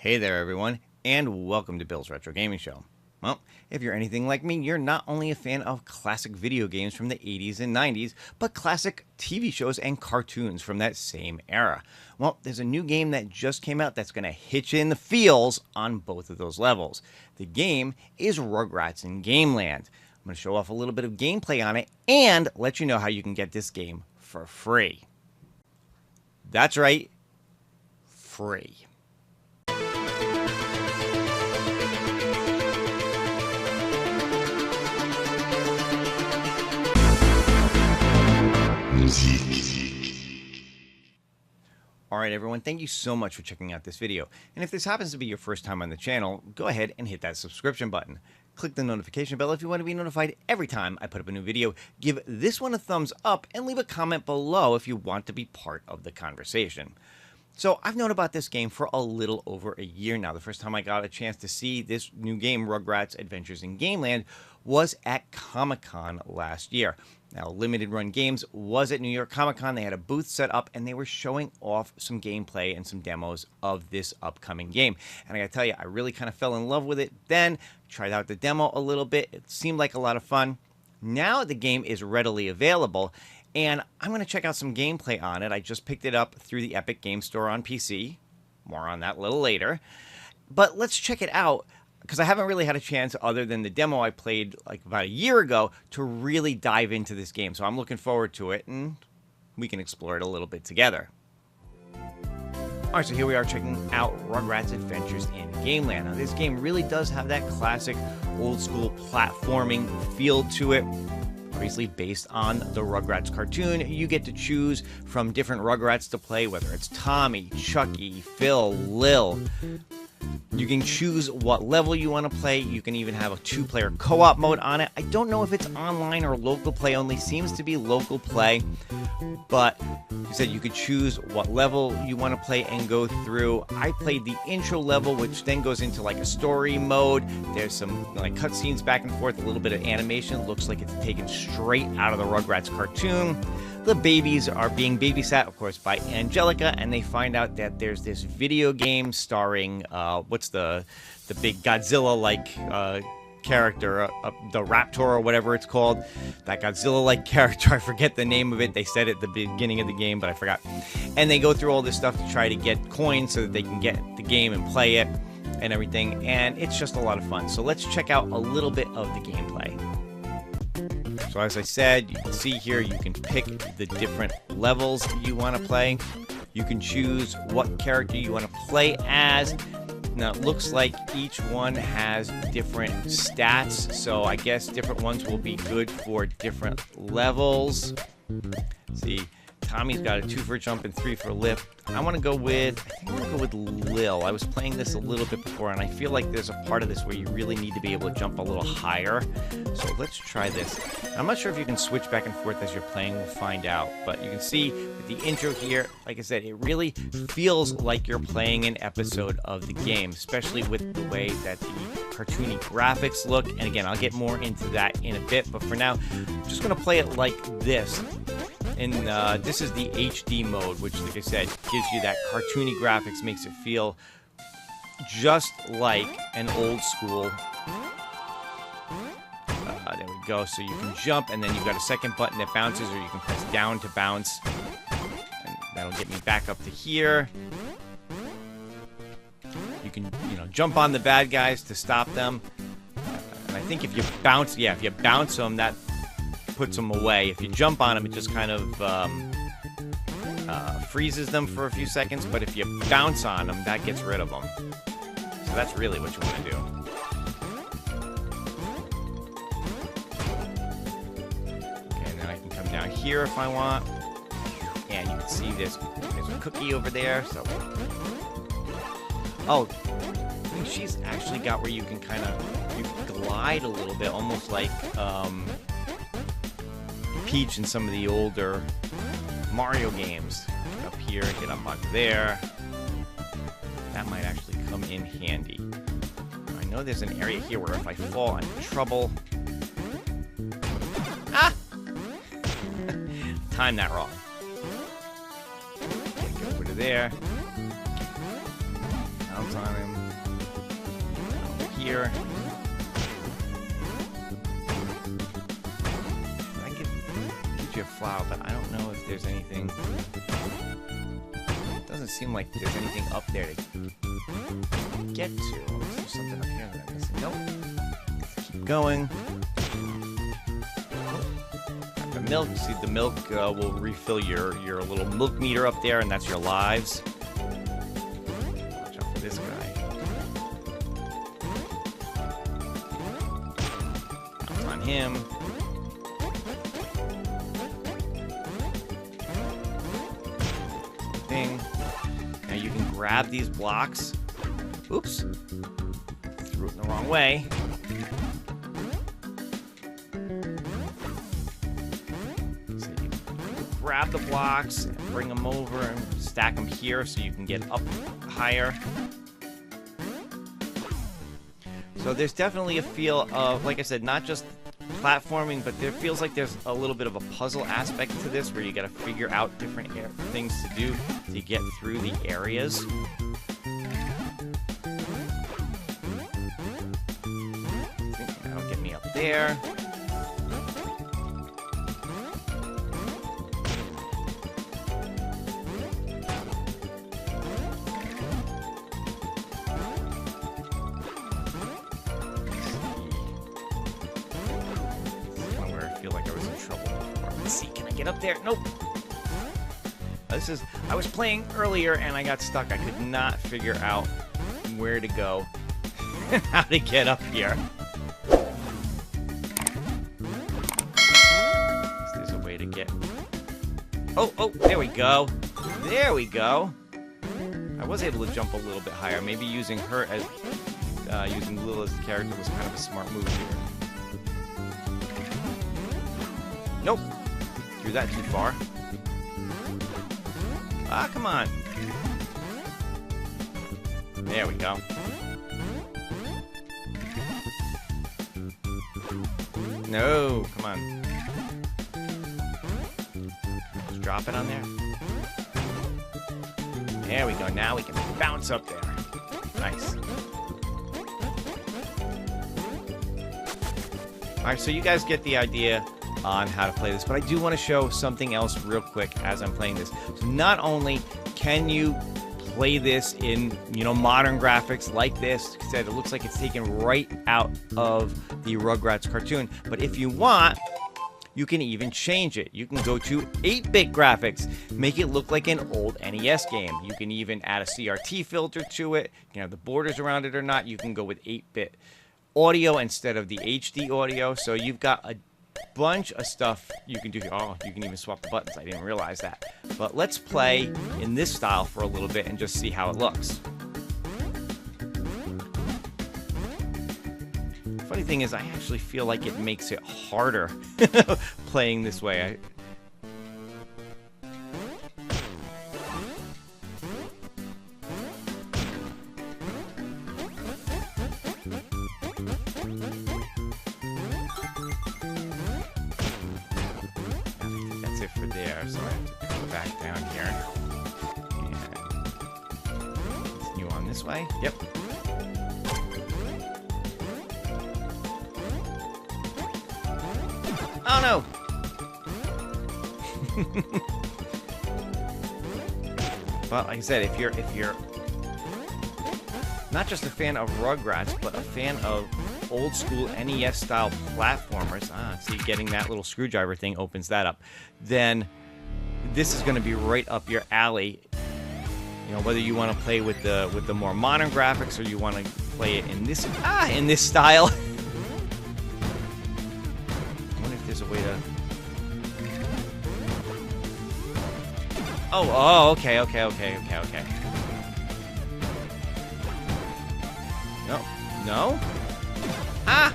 Hey there everyone, and welcome to Bill's Retro Gaming Show. Well, if you're anything like me, you're not only a fan of classic video games from the 80s and 90s, but classic TV shows and cartoons from that same era. Well, there's a new game that just came out that's going to hit you in the feels on both of those levels. The game is Rugrats in Gameland. I'm going to show off a little bit of gameplay on it and let you know how you can get this game for free. That's right, free. Alright everyone, thank you so much for checking out this video. And if this happens to be your first time on the channel, go ahead and hit that subscription button. Click the notification bell if you want to be notified every time I put up a new video. Give this one a thumbs up and leave a comment below if you want to be part of the conversation. So I've known about this game for a little over a year now. The first time I got a chance to see this new game, Rugrats Adventures in Gameland, was at Comic-Con last year. Now, Limited Run Games was at New York Comic-Con. They had a booth set up, and they were showing off some gameplay and some demos of this upcoming game. And I gotta tell you, I really kind of fell in love with it then. Tried out the demo a little bit. It seemed like a lot of fun. Now the game is readily available, and I'm going to check out some gameplay on it. I just picked it up through the Epic Game Store on PC. More on that a little later. But let's check it out, because I haven't really had a chance, other than the demo I played like about a year ago, to really dive into this game. So I'm looking forward to it, and we can explore it a little bit together. Alright, so here we are checking out Rugrats Adventures in Gameland. Now, this game really does have that classic old-school platforming feel to it. Obviously based on the Rugrats cartoon. You get to choose from different Rugrats to play, whether it's Tommy, Chucky, Phil, Lil. You can choose what level you want to play. You can even have a two-player co-op mode on it. I don't know if it's online or local play only. Seems to be local play. But you said you could choose what level you want to play and go through. I played the intro level, which then goes into like a story mode. There's some like cutscenes back and forth, a little bit of animation. It looks like it's taken straight out of the Rugrats cartoon. The babies are being babysat, of course, by Angelica, and they find out that there's this video game starring, what's the big Godzilla-like character, the Raptor or whatever it's called. That Godzilla-like character, I forget the name of it. They said it at the beginning of the game, but I forgot. And they go through all this stuff to try to get coins so that they can get the game and play it and everything, and it's just a lot of fun. So let's check out a little bit of the gameplay. So as I said, you can see here, you can pick the different levels you want to play. You can choose what character you want to play as. Now, it looks like each one has different stats, so I guess different ones will be good for different levels. See, Tommy's got a 2 for jump and 3 for lift. I want to go with Lil. I was playing this a little bit before, and I feel like there's a part of this where you really need to be able to jump a little higher. So let's try this. I'm not sure if you can switch back and forth as you're playing. We'll find out. But you can see with the intro here, like I said, it really feels like you're playing an episode of the game, especially with the way that the cartoony graphics look. And again, I'll get more into that in a bit. But for now, I'm just going to play it like this. And this is the HD mode, which, like I said, gives you that cartoony graphics, makes it feel just like an old school. There we go. So you can jump, and then you've got a second button that bounces, or you can press down to bounce. And that'll get me back up to here. You can, jump on the bad guys to stop them. And I think if you bounce, if you bounce them, that puts them away. If you jump on them, it just kind of freezes them for a few seconds, but if you bounce on them, that gets rid of them. So that's really what you want to do. Okay, and then I can come down here if I want, and you can see there's a cookie over there. So, oh, I think she's actually got where you can kind of glide a little bit, almost like Peach in some of the older Mario games. Get up here, get up onto there. That might actually come in handy. I know there's an area here where if I fall, I'm in trouble. Ah! Timed that wrong. Okay, go over to there. Bounce on him. here. I can give you a flower, but I don't know if there's anything. It doesn't seem like there's anything up there to get to. Unless there's something up here that I'm missing. Nope. Keep going. The milk. See, the milk will refill your little milk meter up there, and that's your lives. Watch out for this guy. Bounce on him. Thing. Now you can grab these blocks. Oops. Threw it in the wrong way. So you grab the blocks and bring them over and stack them here so you can get up higher. So there's definitely a feel of, like I said, not just platforming, but there feels like there's a little bit of a puzzle aspect to this where you got to figure out different things to do to get through the areas. That'll get me up there. Get up there. Nope. I was playing earlier and I got stuck. I could not figure out where to go and how to get up here. There's a way to get... Oh, there we go. There we go. I was able to jump a little bit higher. Maybe using her as... using Lil as the character was kind of a smart move here. Nope. Threw that too far. Ah, come on. There we go. No, come on. Just drop it on there. There we go. Now we can bounce up there. Nice. Alright, so you guys get the idea on how to play this, but I do want to show something else real quick as I'm playing this. So not only can you play this in, modern graphics like this, it looks like it's taken right out of the Rugrats cartoon, but if you want, you can even change it. You can go to 8-bit graphics, make it look like an old NES game. You can even add a CRT filter to it. You can have the borders around it or not. You can go with 8-bit audio instead of the HD audio, so you've got a bunch of stuff you can do. Oh, you can even swap the buttons. I didn't realize that. But let's play in this style for a little bit and just see how it looks. Funny thing is, I actually feel like it makes it harder playing this way. For there, so I have to go back down here and continue on this way. Yep. Oh no! But like I said, if you're not just a fan of Rugrats, but a fan of old school NES style platformers, see, getting that little screwdriver thing opens that up, then this is going to be right up your alley. Whether you want to play with the more modern graphics or you want to play it in this style. I wonder if there's a way to... Oh, okay. No? Ah!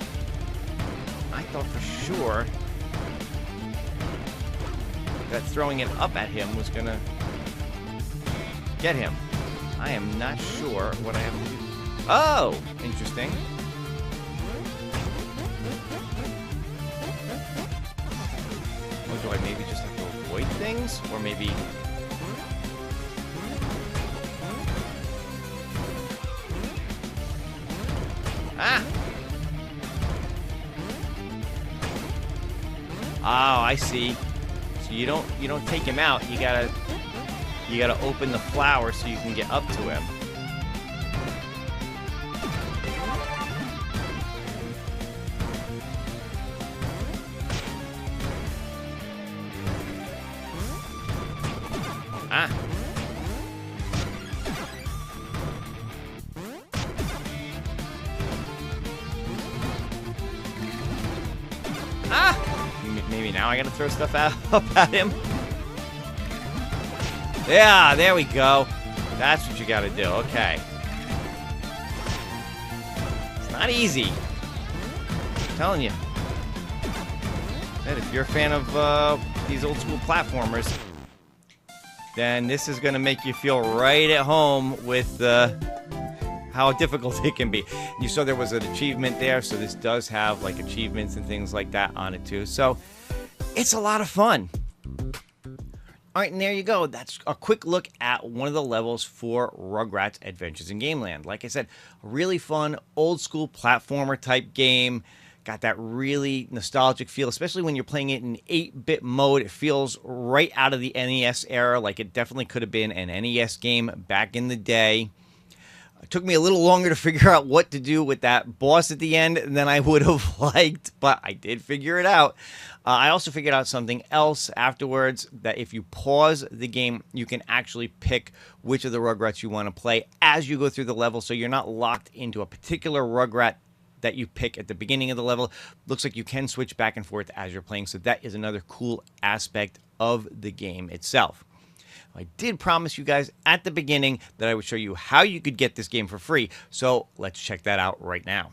I thought for sure that throwing it up at him was gonna get him. I am not sure what I have to do. Oh! Interesting. Or do I maybe just have to avoid things? Or maybe... I Ah! Oh, I see. So you don't take him out. You gotta open the flower so you can get up to him. Ah. Ah! Maybe now I gotta throw stuff up at him. Yeah, there we go. That's what you gotta do. Okay. It's not easy. I'm telling you. And if you're a fan of these old school platformers, then this is gonna make you feel right at home with how difficult it can be. You saw there was an achievement there, so this does have like achievements and things like that on it too. So it's a lot of fun. All right, and there you go. That's a quick look at one of the levels for Rugrats Adventures in Gameland. Like I said, a really fun old school platformer type game. Got that really nostalgic feel, especially when you're playing it in 8-bit mode. It feels right out of the NES era, like it definitely could have been an NES game back in the day. It took me a little longer to figure out what to do with that boss at the end than I would have liked, but I did figure it out. I also figured out something else afterwards, that if you pause the game, you can actually pick which of the Rugrats you want to play as you go through the level, so you're not locked into a particular Rugrat that you pick at the beginning of the level. Looks like you can switch back and forth as you're playing, so that is another cool aspect of the game itself. I did promise you guys at the beginning that I would show you how you could get this game for free, so let's check that out right now.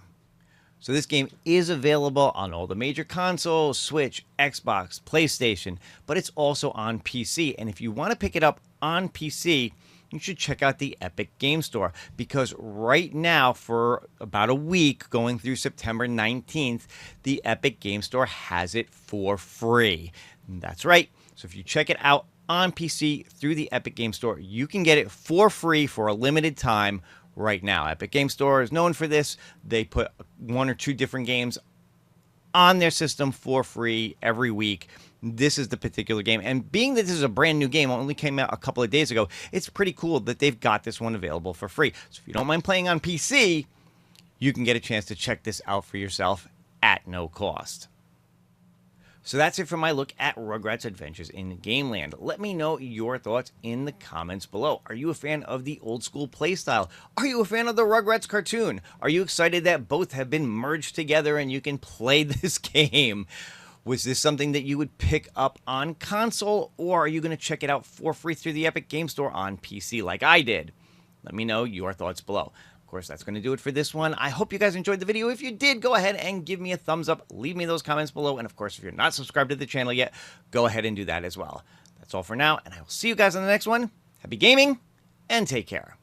So this game is available on all the major consoles, Switch, Xbox, PlayStation, but it's also on PC. And if you want to pick it up on PC, you should check out the Epic Game Store, because right now, for about a week, going through September 19th, the Epic Game Store has it for free. That's right. So if you check it out on PC through the Epic Game Store, you can get it for free for a limited time right now. Epic Game Store is known for this. They put 1 or 2 different games on their system for free every week. This is the particular game, and being that this is a brand new game, only came out a couple of days ago, it's pretty cool that they've got this one available for free. So if you don't mind playing on PC, you can get a chance to check this out for yourself at no cost. So that's it for my look at Rugrats Adventures in Gameland. Let me know your thoughts in the comments below. Are you a fan of the old school playstyle? Are you a fan of the Rugrats cartoon? Are you excited that both have been merged together and you can play this game? Was this something that you would pick up on console, or are you going to check it out for free through the Epic Game Store on PC like I did? Let me know your thoughts below. Of course, that's going to do it for this one. I hope you guys enjoyed the video. If you did, go ahead and give me a thumbs up. Leave me those comments below. And of course, if you're not subscribed to the channel yet, go ahead and do that as well. That's all for now, and I will see you guys on the next one. Happy gaming, and take care.